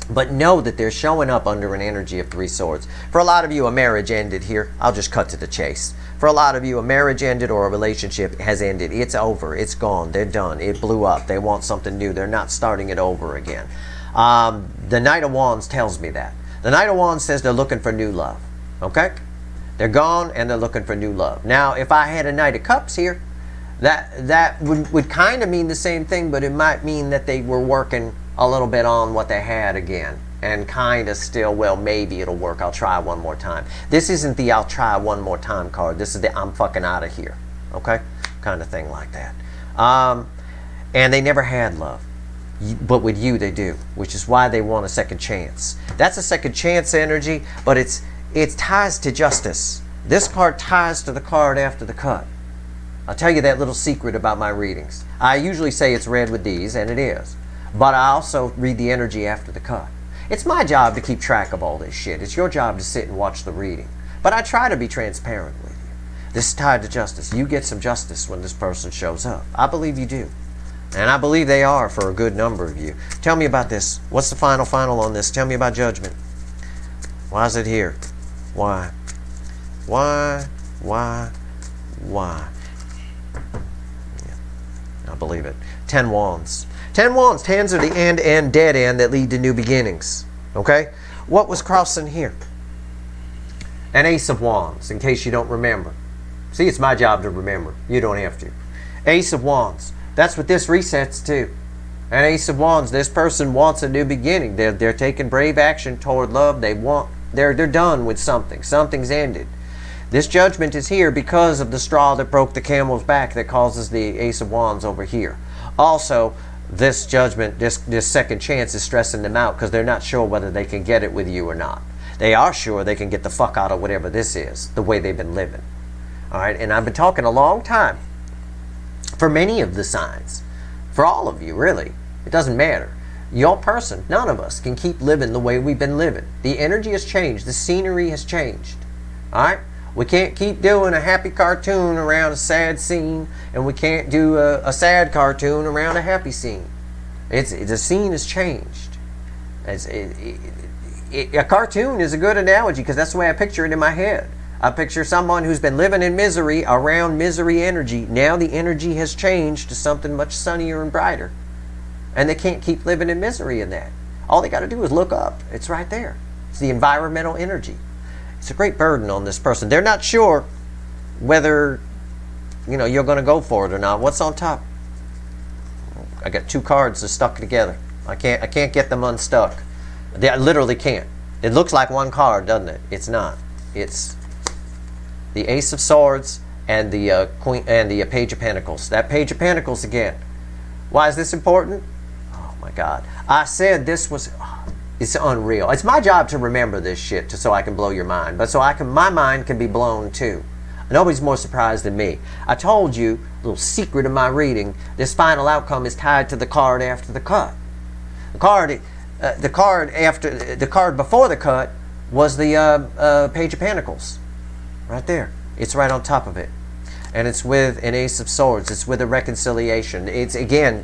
But know that they're showing up under an energy of Three Swords. For a lot of you, a marriage ended here. I'll just cut to the chase. For a lot of you, a marriage ended or a relationship has ended. It's over. It's gone. They're done. It blew up. They want something new. They're not starting it over again. The Knight of Wands tells me that. The Knight of Wands says they're looking for new love. Okay? They're gone and they're looking for new love. Now, if I had a Knight of Cups here, that would kind of mean the same thing, but it might mean that they were working a little bit on what they had again. And kind of still, well, maybe it'll work. I'll try one more time. This isn't the I'll try one more time card. This is the I'm fucking out of here. Okay? Kind of thing like that. And they never had love. But with you, they do, which is why they want a second chance. That's a second chance energy, but it ties to justice. This card ties to the card after the cut. I'll tell you that little secret about my readings. I usually say it's read with these, and it is. But I also read the energy after the cut. It's my job to keep track of all this shit. It's your job to sit and watch the reading. But I try to be transparent with you. This is tied to justice. You get some justice when this person shows up. I believe you do. And I believe they are for a good number of you. Tell me about this. What's the final on this? Tell me about judgment. Why is it here? Why? Why? Yeah, I believe it. 10 wands. 10 wands. 10s are the end, dead end that lead to new beginnings. Okay? What was crossing here? An ace of wands, in case you don't remember. See, it's my job to remember. You don't have to. Ace of wands. That's what this resets to. An ace of wands. This person wants a new beginning. They're taking brave action toward love. They're done with something. Something's ended. This judgment is here because of the straw that broke the camel's back that causes the ace of wands over here. Also, this judgment, this second chance is stressing them out because they're not sure whether they can get it with you or not. They are sure they can get the fuck out of whatever this is, the way they've been living. All right, and I've been talking a long time. For many of the signs, for all of you, really, it doesn't matter. Your person, none of us can keep living the way we've been living. The energy has changed. The scenery has changed. All right? We can't keep doing a happy cartoon around a sad scene, and we can't do a sad cartoon around a happy scene. The scene has changed. A cartoon is a good analogy because that's the way I picture it in my head. I picture someone who's been living in misery around misery energy. Now the energy has changed to something much sunnier and brighter. And they can't keep living in misery in that. All they got to do is look up. It's right there. It's the environmental energy. It's a great burden on this person. They're not sure whether you're going to go for it or not. What's on top? I got 2 cards that are stuck together. I can't get them unstuck. I literally can't. It looks like one card, doesn't it? It's not. It's the Ace of Swords and the Queen and the Page of Pentacles. That Page of Pentacles again. Why is this important? Oh my God! I said this was. It's unreal. It's my job to remember this shit so I can blow your mind, but my mind can be blown too. Nobody's more surprised than me. I told you, a little secret of my reading. This final outcome is tied to the card after the cut. The card before the cut was the Page of Pentacles. Right there. It's right on top of it. And it's with an Ace of Swords. It's with a reconciliation. It's, again,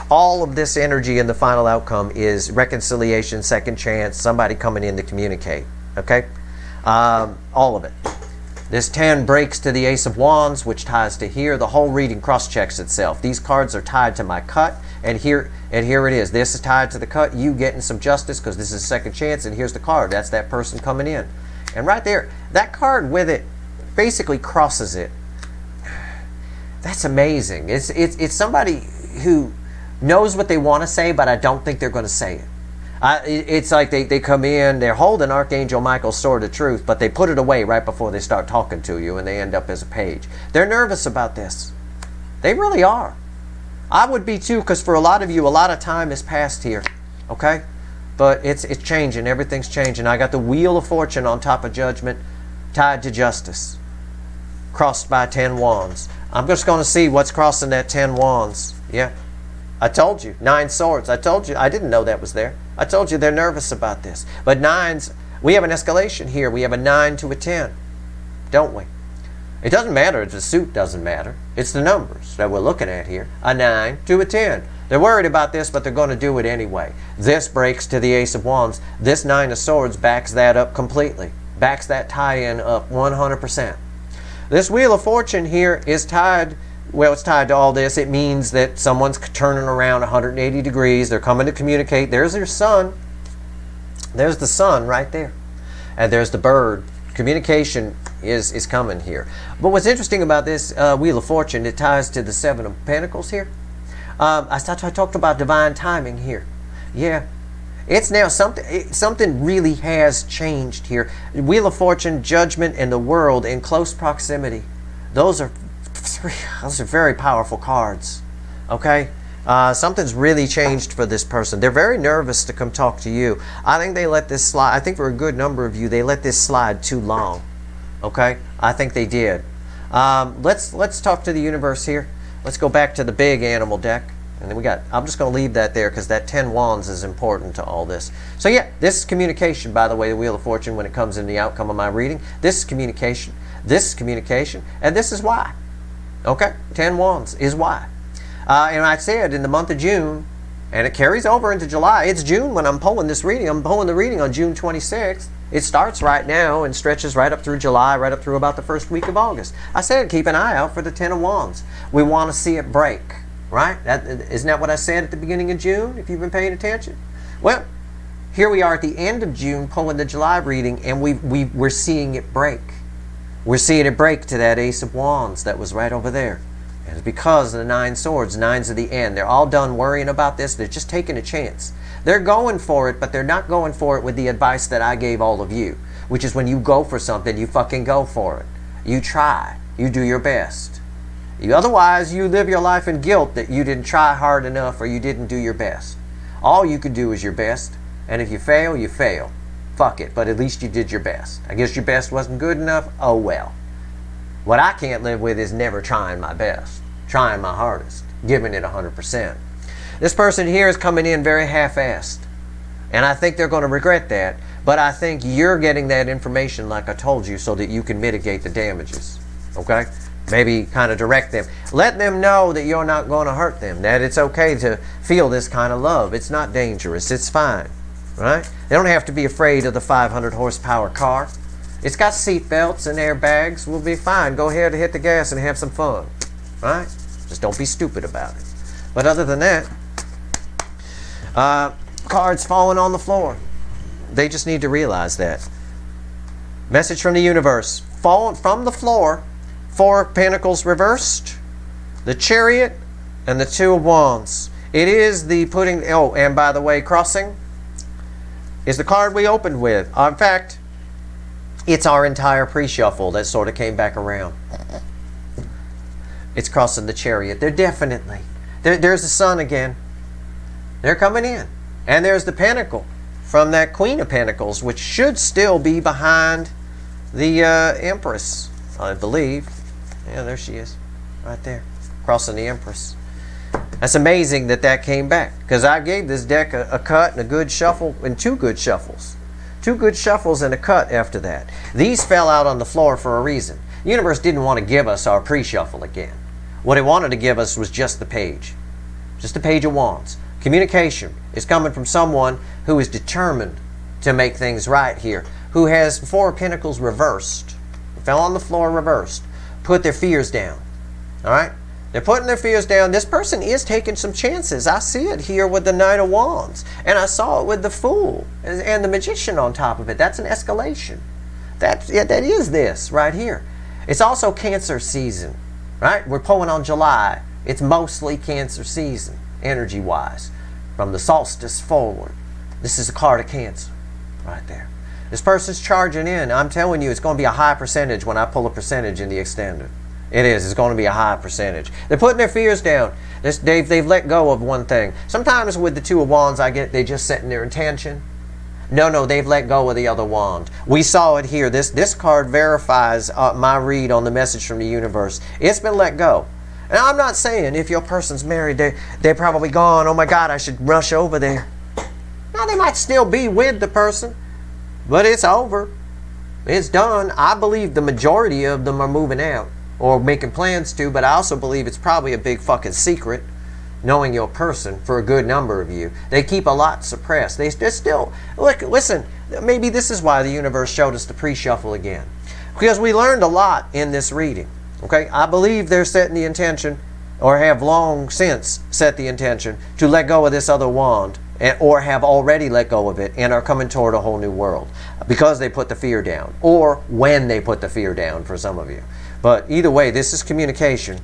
all of this energy in the final outcome is reconciliation, second chance, somebody coming in to communicate. Okay? All of it. This 10 breaks to the Ace of Wands, which ties to here. The whole reading cross-checks itself. These cards are tied to my cut, and here it is. This is tied to the cut. You getting some justice because this is a second chance, and here's the card. That's that person coming in. And right there, that card with it basically crosses it. That's amazing. It's somebody who knows what they want to say, but I don't think they're going to say it. It's like they come in, they're holding Archangel Michael's sword of truth, but they put it away right before they start talking to you, and they end up as a page. They're nervous about this. They really are. I would be too, because for a lot of you, a lot of time has passed here. Okay? But it's changing. Everything's changing. I got the Wheel of Fortune on top of Judgment, tied to Justice, crossed by 10 wands. I'm just going to see what's crossing that 10 wands. Yeah. I told you. 9 swords. I told you. I didn't know that was there. I told you they're nervous about this. But 9s, we have an escalation here. We have a 9 to a 10. Don't we? It doesn't matter. The suit doesn't matter. It's the numbers that we're looking at here. A 9 to a 10. They're worried about this, but they're going to do it anyway. This breaks to the Ace of Wands. This 9 of Swords backs that up completely. Backs that tie-in up 100%. This Wheel of Fortune here is tied, well, it's tied to all this. It means that someone's turning around 180 degrees. They're coming to communicate. There's their sun. There's the sun right there. And there's the bird. Communication is coming here. But what's interesting about this Wheel of Fortune, it ties to the 7 of Pentacles here. I talked about divine timing here. Yeah. It's now something really has changed here. Wheel of Fortune, Judgment, and the World in close proximity. Those are very powerful cards. Okay? Something's really changed for this person. They're very nervous to come talk to you. I think they let this slide. I think for a good number of you, they let this slide too long. Okay? I think they did. Let's talk to the universe here. Let's go back to the big animal deck. And then we got, I'm just going to leave that there because that 10 wands is important to all this. So yeah, this is communication, by the way, the Wheel of Fortune, when it comes in the outcome of my reading. This is communication. This is communication. And this is why. Okay? 10 wands is why. And I said in the month of June, and it carries over into July. It's June when I'm pulling this reading. I'm pulling the reading on June 26th. It starts right now and stretches right up through July, right up through about the first week of August. I said keep an eye out for the 10 of wands. We want to see it break. Right? Isn't that what I said at the beginning of June, if you've been paying attention? Well, here we are at the end of June pulling the July reading, and we're seeing it break. We're seeing it break to that Ace of Wands that was right over there. And it's because of the 9 swords. 9's of the end. They're all done worrying about this. They're just taking a chance. They're going for it, but they're not going for it with the advice that I gave all of you, which is when you go for something, you fucking go for it. You try. You do your best. Otherwise, you live your life in guilt that you didn't try hard enough or you didn't do your best. All you could do is your best, and if you fail, you fail. Fuck it, but at least you did your best. I guess your best wasn't good enough? Oh well. What I can't live with is never trying my best, trying my hardest, giving it 100%. This person here is coming in very half-assed, and I think they're going to regret that, but I think you're getting that information like I told you so that you can mitigate the damages. Okay? Maybe kind of direct them. Let them know that you're not going to hurt them, that it's okay to feel this kind of love. It's not dangerous. It's fine. Right? They don't have to be afraid of the 500 horsepower car. It's got seat belts and airbags. We'll be fine. Go ahead and hit the gas and have some fun. Right? Just don't be stupid about it. But other than that, cards falling on the floor. They just need to realize that. Message from the universe. Fall from the floor. 4 Pentacles reversed, the Chariot, and the 2 of Wands. It is the putting, oh, and by the way, crossing is the card we opened with. In fact, it's our entire pre-shuffle that sort of came back around. It's crossing the Chariot. They're definitely, there's the Sun again. They're coming in. And there's the Pentacle from that Queen of Pentacles, which should still be behind the Empress, I believe. Yeah, there she is, right there, crossing the Empress. That's amazing that that came back, because I gave this deck a cut and a good shuffle and 2 good shuffles. 2 good shuffles and a cut after that. These fell out on the floor for a reason. The universe didn't want to give us our pre-shuffle again. What it wanted to give us was just the page. Just the Page of Wands. Communication is coming from someone who is determined to make things right here, who has 4 Pentacles reversed. Fell on the floor reversed. Put their fears down. All right? They're putting their fears down. This person is taking some chances. I see it here with the Knight of Wands. And I saw it with the Fool and the Magician on top of it. That's an escalation. That is this right here. It's also Cancer season. Right? We're pulling on July. It's mostly Cancer season, energy-wise. From the solstice forward. This is a card of Cancer. Right there. This person's charging in. I'm telling you, it's going to be a high percentage when I pull a percentage in the extender. It is. It's going to be a high percentage. They're putting their fears down. They've let go of one thing. Sometimes with the 2 of Wands, I get they just setting their intention. No, they've let go of the other wand. We saw it here. This card verifies my read on the message from the universe. It's been let go. And I'm not saying if your person's married, they're probably gone. Oh my God, I should rush over there. Now, they might still be with the person. But it's over. It's done. I believe the majority of them are moving out or making plans to, but I also believe it's probably a big fucking secret, knowing your person, for a good number of you. They keep a lot suppressed. They're still, look, listen, maybe this is why the universe showed us the pre-shuffle again. Because we learned a lot in this reading. Okay? I believe they're setting the intention, or have long since set the intention, to let go of this other wand. Or have already let go of it and are coming toward a whole new world because they put the fear down, or when they put the fear down for some of you. But either way, this is communication,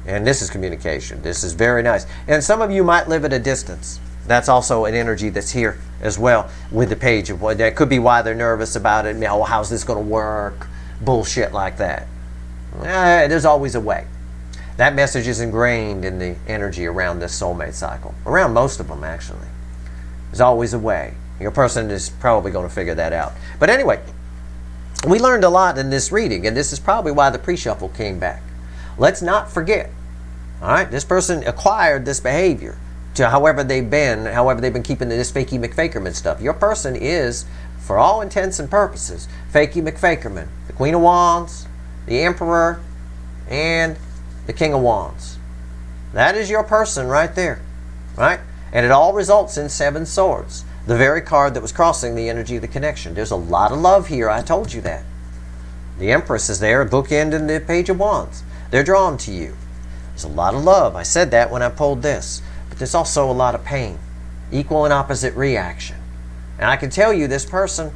and this is communication. This is very nice. And some of you might live at a distance. That's also an energy that's here as well with the Page of Wands. That could be why they're nervous about it. Oh, how's this going to work? Bullshit like that. There's always a way. That message is ingrained in the energy around this soulmate cycle. Around most of them, actually. There's always a way. Your person is probably going to figure that out. But anyway, we learned a lot in this reading, and this is probably why the pre-shuffle came back. Let's not forget, all right, this person acquired this behavior to however they've been keeping this fakey McFakerman stuff. Your person is, for all intents and purposes, fakey McFakerman. The Queen of Wands, the Emperor, and the King of Wands. That is your person right there, right? And it all results in 7 swords, the very card that was crossing the energy of the connection. There's a lot of love here. I told you that. The Empress is there, bookend in the Page of Wands. They're drawn to you. There's a lot of love. I said that when I pulled this. But there's also a lot of pain. Equal and opposite reaction. And I can tell you this person,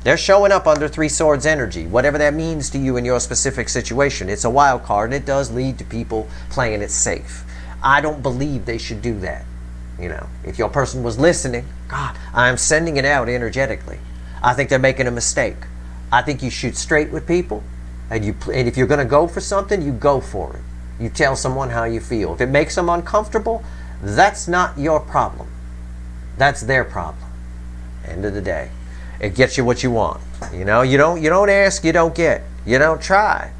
they're showing up under 3 swords energy. Whatever that means to you in your specific situation. It's a wild card, and it does lead to people playing it safe. I don't believe they should do that. You know, if your person was listening, God, I'm sending it out energetically. I think they're making a mistake. I think you shoot straight with people, and if you're going to go for something, you go for it. You tell someone how you feel. If it makes them uncomfortable, that's not your problem. That's their problem. End of the day, it gets you what you want. You know, you don't ask, you don't get. You don't try,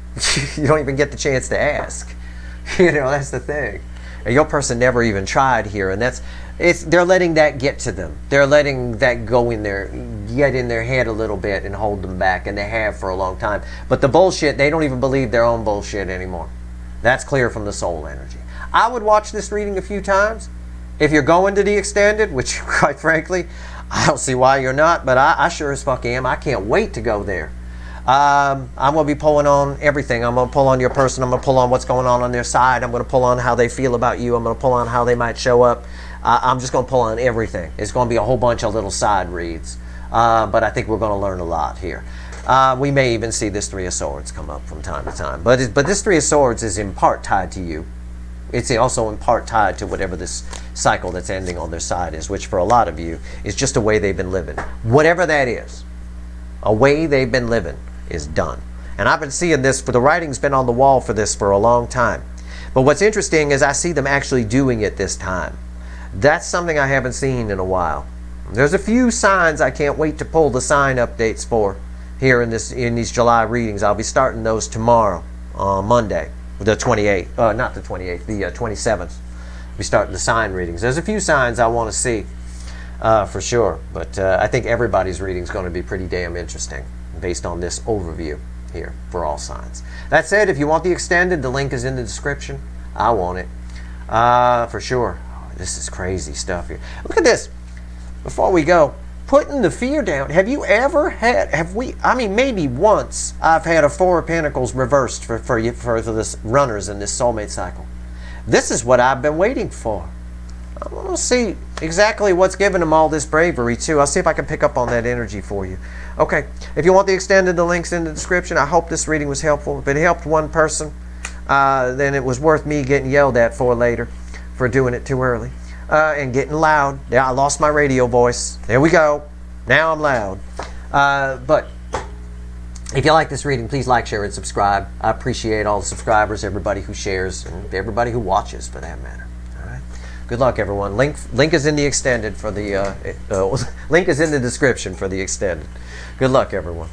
you don't even get the chance to ask. You know, that's the thing. And your person never even tried here, and they're letting that get to them. They're letting that go in there, get in their head a little bit and hold them back, and they have for a long time. But the bullshit, they don't even believe their own bullshit anymore. That's clear from the soul energy. I would watch this reading a few times. If you're going to the extended, which quite frankly, I don't see why you're not, but I sure as fuck am. I can't wait to go there. I'm going to be pulling on everything. I'm going to pull on your person. I'm going to pull on what's going on their side. I'm going to pull on how they feel about you. I'm going to pull on how they might show up. I'm just going to pull on everything. It's going to be a whole bunch of little side reads. But I think we're going to learn a lot here. We may even see this 3 of Swords come up from time to time. But this 3 of Swords is in part tied to you. It's also in part tied to whatever this cycle that's ending on their side is, which for a lot of you is just a way they've been living. Whatever that is, a way they've been living is done. And I've been seeing this, the writing's been on the wall for this for a long time. But what's interesting is I see them actually doing it this time. That's something I haven't seen in a while. There's a few signs I can't wait to pull the sign updates for here in these July readings. I'll be starting those tomorrow on Monday, the 28th. Not the 28th, the 27th. I'll be starting the sign readings. There's a few signs I want to see for sure. But I think everybody's reading is going to be pretty damn interesting based on this overview here for all signs. That said, if you want the extended, the link is in the description. I want it for sure. Oh, this is crazy stuff here. Look at this. Before we go, putting the fear down. Have you ever had, I mean, maybe once I've had a 4 of Pentacles reversed for this runners in this soulmate cycle. This is what I've been waiting for. I want to see exactly what's giving them all this bravery too. I'll see if I can pick up on that energy for you. Okay, if you want the extended, the link's in the description. I hope this reading was helpful. If it helped one person, then it was worth me getting yelled at for later for doing it too early and getting loud. Yeah, I lost my radio voice. There we go. Now I'm loud. But if you like this reading, please like, share, and subscribe. I appreciate all the subscribers, everybody who shares, and everybody who watches for that matter. Good luck, everyone. Link is in the extended for the link is in the description for the extended. Good luck, everyone.